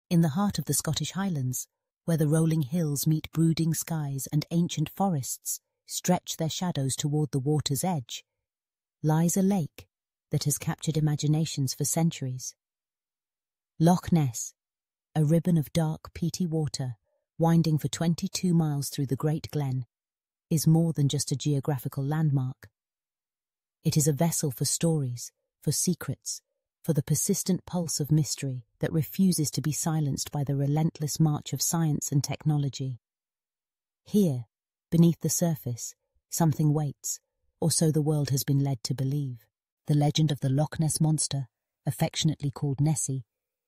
In the heart of the Scottish Highlands, where the rolling hills meet brooding skies and ancient forests stretch their shadows toward the water's edge, lies a lake that has captured imaginations for centuries. Loch Ness, a ribbon of dark, peaty water winding for 22 miles through the Great Glen, is more than just a geographical landmark. It is a vessel for stories, for secrets, for the persistent pulse of mystery that refuses to be silenced by the relentless march of science and technology. Here, beneath the surface, something waits, or so the world has been led to believe. The legend of the Loch Ness Monster, affectionately called Nessie,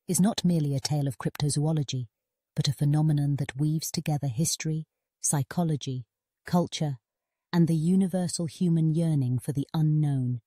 is not merely a tale of cryptozoology, but a phenomenon that weaves together history, psychology, culture, and the universal human yearning for the unknown.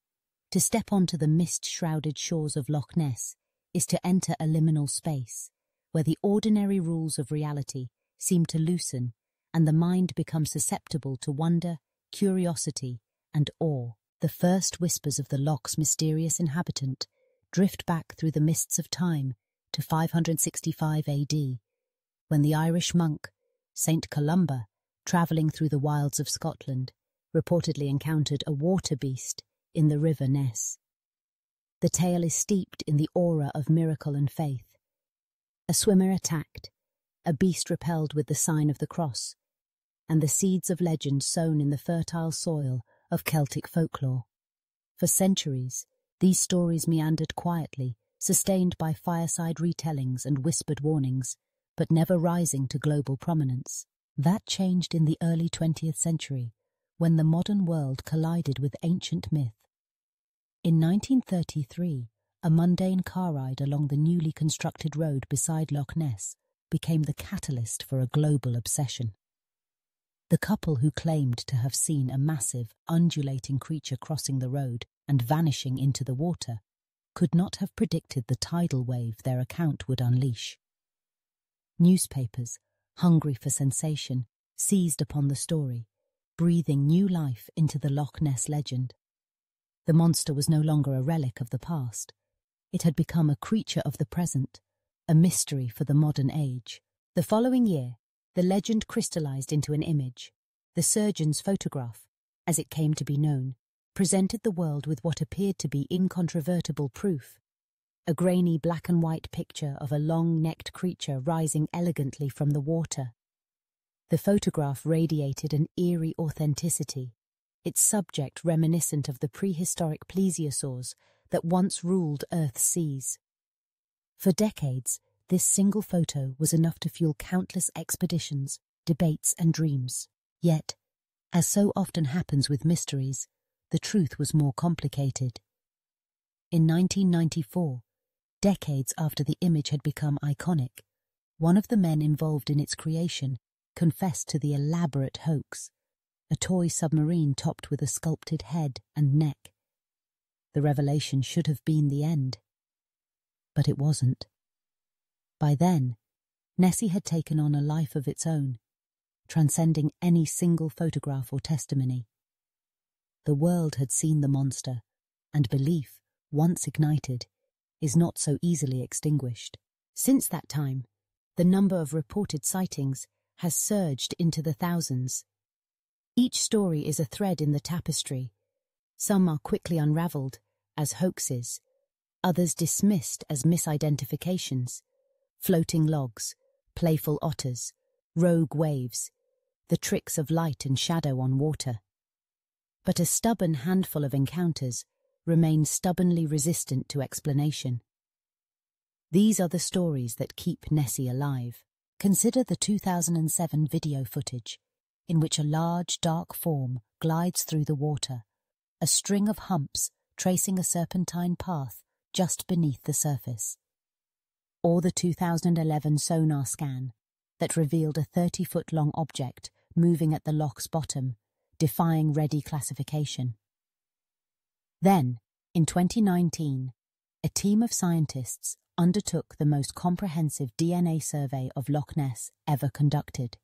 To step onto the mist-shrouded shores of Loch Ness is to enter a liminal space, where the ordinary rules of reality seem to loosen and the mind becomes susceptible to wonder, curiosity, and awe. The first whispers of the loch's mysterious inhabitant drift back through the mists of time to 565 AD, when the Irish monk, Saint Columba, travelling through the wilds of Scotland, reportedly encountered a water beast in the River Ness. The tale is steeped in the aura of miracle and faith. A swimmer attacked, a beast repelled with the sign of the cross, and the seeds of legend sown in the fertile soil of Celtic folklore. For centuries, these stories meandered quietly, sustained by fireside retellings and whispered warnings, but never rising to global prominence. That changed in the early 20th century, when the modern world collided with ancient myth. In 1933, a mundane car ride along the newly constructed road beside Loch Ness became the catalyst for a global obsession. The couple who claimed to have seen a massive, undulating creature crossing the road and vanishing into the water could not have predicted the tidal wave their account would unleash. Newspapers, hungry for sensation, seized upon the story, breathing new life into the Loch Ness legend. The monster was no longer a relic of the past. It had become a creature of the present, a mystery for the modern age. The following year, the legend crystallized into an image. The surgeon's photograph, as it came to be known, presented the world with what appeared to be incontrovertible proof. A grainy black-and-white picture of a long-necked creature rising elegantly from the water. The photograph radiated an eerie authenticity, its subject reminiscent of the prehistoric plesiosaurs that once ruled Earth's seas. For decades, this single photo was enough to fuel countless expeditions, debates, and dreams. Yet, as so often happens with mysteries, the truth was more complicated. In 1994, decades after the image had become iconic, one of the men involved in its creation confessed to the elaborate hoax, a toy submarine topped with a sculpted head and neck. The revelation should have been the end. But it wasn't. By then, Nessie had taken on a life of its own, transcending any single photograph or testimony. The world had seen the monster, and belief, once ignited, is not so easily extinguished. Since that time, the number of reported sightings has surged into the thousands. Each story is a thread in the tapestry. Some are quickly unravelled as hoaxes, others dismissed as misidentifications. Floating logs, playful otters, rogue waves, the tricks of light and shadow on water. But a stubborn handful of encounters remain stubbornly resistant to explanation. These are the stories that keep Nessie alive. Consider the 2007 video footage, in which a large, dark form glides through the water, a string of humps tracing a serpentine path just beneath the surface. Or the 2011 sonar scan that revealed a 30-foot-long object moving at the loch's bottom, defying ready classification. Then, in 2019, a team of scientists undertook the most comprehensive DNA survey of Loch Ness ever conducted.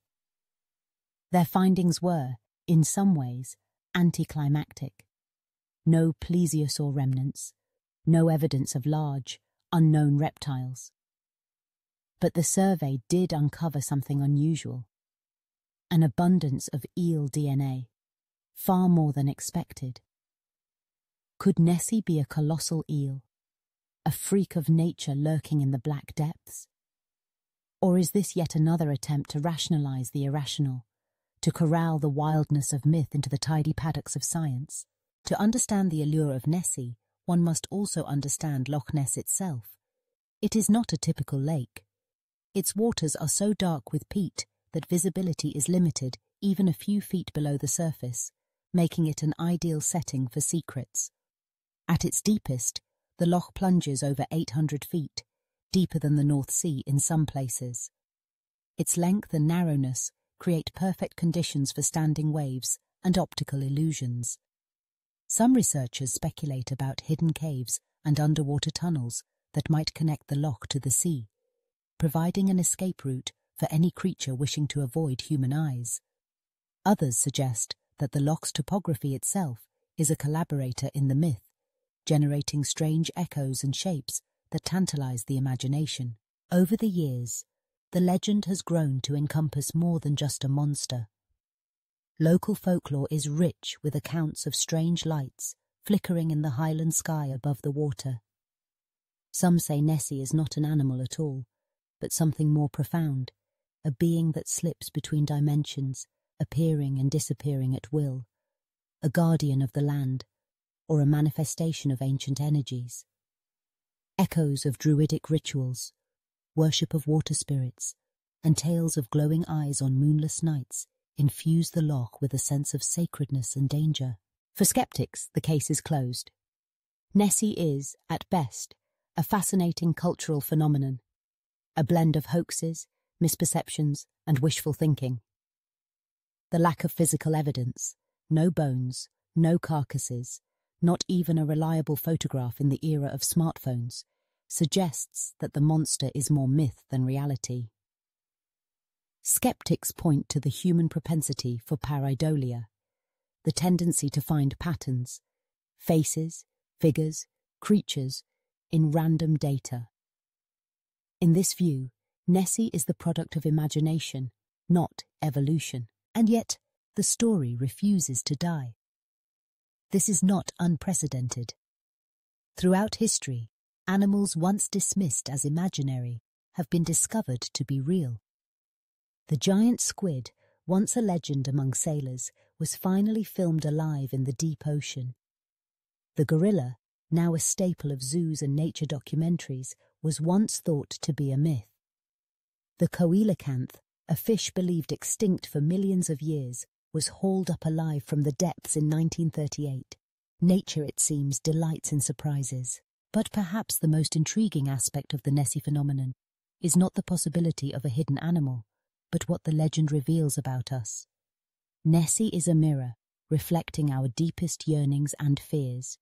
Their findings were, in some ways, anticlimactic. No plesiosaur remnants, no evidence of large, unknown reptiles. But the survey did uncover something unusual. An abundance of eel DNA, far more than expected. Could Nessie be a colossal eel, a freak of nature lurking in the black depths? Or is this yet another attempt to rationalize the irrational, to corral the wildness of myth into the tidy paddocks of science? To understand the allure of Nessie, one must also understand Loch Ness itself. It is not a typical lake. Its waters are so dark with peat that visibility is limited even a few feet below the surface, making it an ideal setting for secrets. At its deepest, the loch plunges over 800 feet, deeper than the North Sea in some places. Its length and narrowness create perfect conditions for standing waves and optical illusions. Some researchers speculate about hidden caves and underwater tunnels that might connect the loch to the sea, providing an escape route for any creature wishing to avoid human eyes. Others suggest that the loch's topography itself is a collaborator in the myth, generating strange echoes and shapes that tantalize the imagination. Over the years, the legend has grown to encompass more than just a monster. Local folklore is rich with accounts of strange lights flickering in the highland sky above the water. Some say Nessie is not an animal at all, but something more profound, a being that slips between dimensions, appearing and disappearing at will, a guardian of the land, or a manifestation of ancient energies. Echoes of druidic rituals, worship of water spirits, and tales of glowing eyes on moonless nights infuse the loch with a sense of sacredness and danger. For skeptics, the case is closed. Nessie is, at best, a fascinating cultural phenomenon, a blend of hoaxes, misperceptions, and wishful thinking. The lack of physical evidence, no bones, no carcasses, not even a reliable photograph in the era of smartphones, suggests that the monster is more myth than reality. Skeptics point to the human propensity for pareidolia, the tendency to find patterns, faces, figures, creatures, in random data. In this view, Nessie is the product of imagination, not evolution, and yet the story refuses to die. This is not unprecedented. Throughout history, animals once dismissed as imaginary have been discovered to be real. The giant squid, once a legend among sailors, was finally filmed alive in the deep ocean. The gorilla, now a staple of zoos and nature documentaries, was once thought to be a myth. The coelacanth, a fish believed extinct for millions of years, was hauled up alive from the depths in 1938. Nature, it seems, delights in surprises. But perhaps the most intriguing aspect of the Nessie phenomenon is not the possibility of a hidden animal, but what the legend reveals about us. Nessie is a mirror, reflecting our deepest yearnings and fears.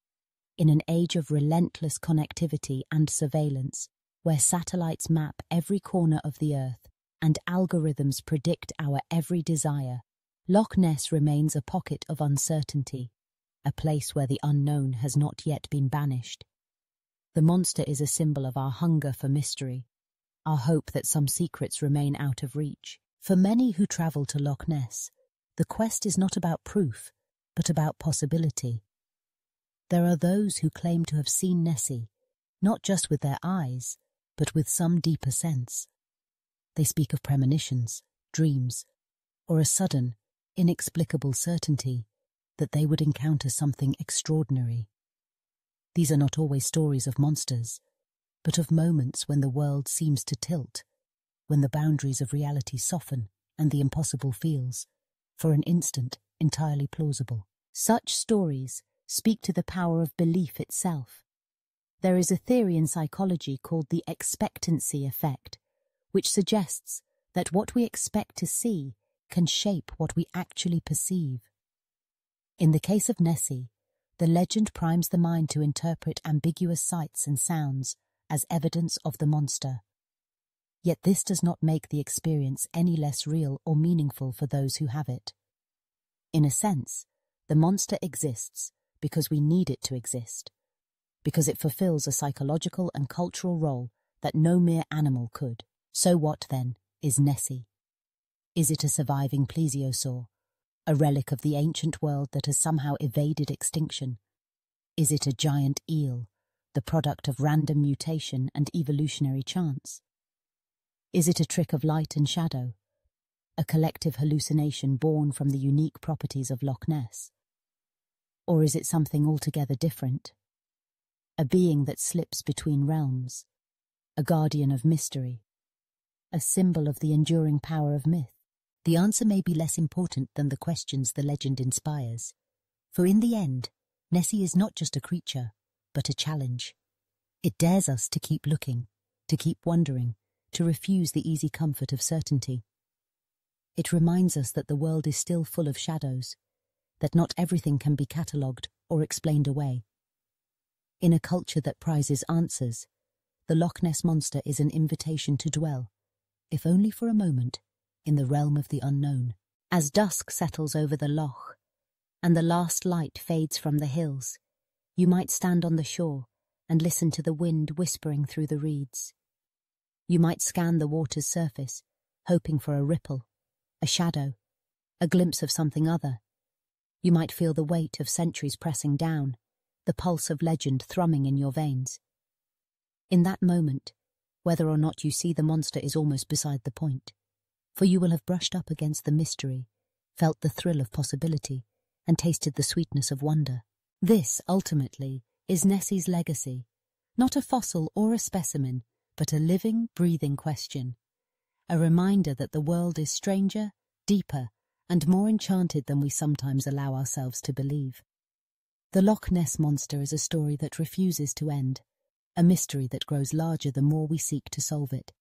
In an age of relentless connectivity and surveillance, where satellites map every corner of the earth and algorithms predict our every desire, Loch Ness remains a pocket of uncertainty, a place where the unknown has not yet been banished. The monster is a symbol of our hunger for mystery, our hope that some secrets remain out of reach. For many who travel to Loch Ness, the quest is not about proof, but about possibility. There are those who claim to have seen Nessie, not just with their eyes, but with some deeper sense. They speak of premonitions, dreams, or a sudden, inexplicable certainty that they would encounter something extraordinary. These are not always stories of monsters, but of moments when the world seems to tilt, when the boundaries of reality soften and the impossible feels, for an instant, entirely plausible. Such stories speak to the power of belief itself. There is a theory in psychology called the expectancy effect, which suggests that what we expect to see can shape what we actually perceive. In the case of Nessie, the legend primes the mind to interpret ambiguous sights and sounds as evidence of the monster. Yet this does not make the experience any less real or meaningful for those who have it. In a sense, the monster exists because we need it to exist, because it fulfills a psychological and cultural role that no mere animal could. So what, then, is Nessie? Is it a surviving plesiosaur, a relic of the ancient world that has somehow evaded extinction? Is it a giant eel, the product of random mutation and evolutionary chance? Is it a trick of light and shadow, a collective hallucination born from the unique properties of Loch Ness? Or is it something altogether different? A being that slips between realms, a guardian of mystery, a symbol of the enduring power of myth? The answer may be less important than the questions the legend inspires. For in the end, Nessie is not just a creature, but a challenge. It dares us to keep looking, to keep wondering, to refuse the easy comfort of certainty. It reminds us that the world is still full of shadows, that not everything can be catalogued or explained away. In a culture that prizes answers, the Loch Ness Monster is an invitation to dwell, if only for a moment, in the realm of the unknown. As dusk settles over the loch, and the last light fades from the hills, you might stand on the shore and listen to the wind whispering through the reeds. You might scan the water's surface, hoping for a ripple, a shadow, a glimpse of something other. You might feel the weight of centuries pressing down, the pulse of legend thrumming in your veins. In that moment, whether or not you see the monster is almost beside the point, for you will have brushed up against the mystery, felt the thrill of possibility, and tasted the sweetness of wonder. This, ultimately, is Nessie's legacy, not a fossil or a specimen, but a living, breathing question, a reminder that the world is stranger, deeper, and more enchanted than we sometimes allow ourselves to believe. The Loch Ness Monster is a story that refuses to end, a mystery that grows larger the more we seek to solve it.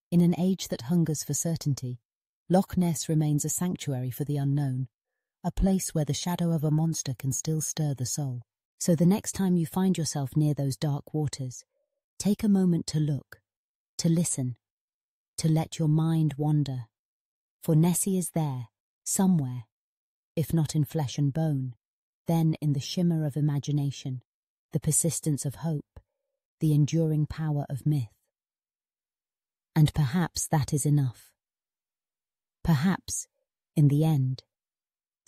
In an age that hungers for certainty, Loch Ness remains a sanctuary for the unknown, a place where the shadow of a monster can still stir the soul. So the next time you find yourself near those dark waters, take a moment to look, to listen, to let your mind wander. For Nessie is there, somewhere, if not in flesh and bone, then in the shimmer of imagination, the persistence of hope, the enduring power of myth. And perhaps that is enough. Perhaps, in the end,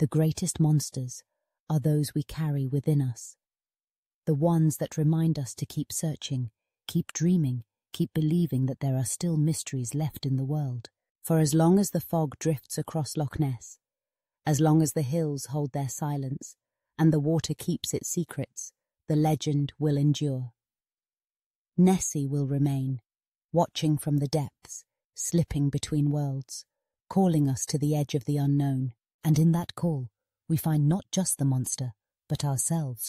the greatest monsters are those we carry within us, the ones that remind us to keep searching, keep dreaming, keep believing that there are still mysteries left in the world. For as long as the fog drifts across Loch Ness, as long as the hills hold their silence and the water keeps its secrets, the legend will endure. Nessie will remain, watching from the depths, slipping between worlds, calling us to the edge of the unknown, and in that call we find not just the monster, but ourselves.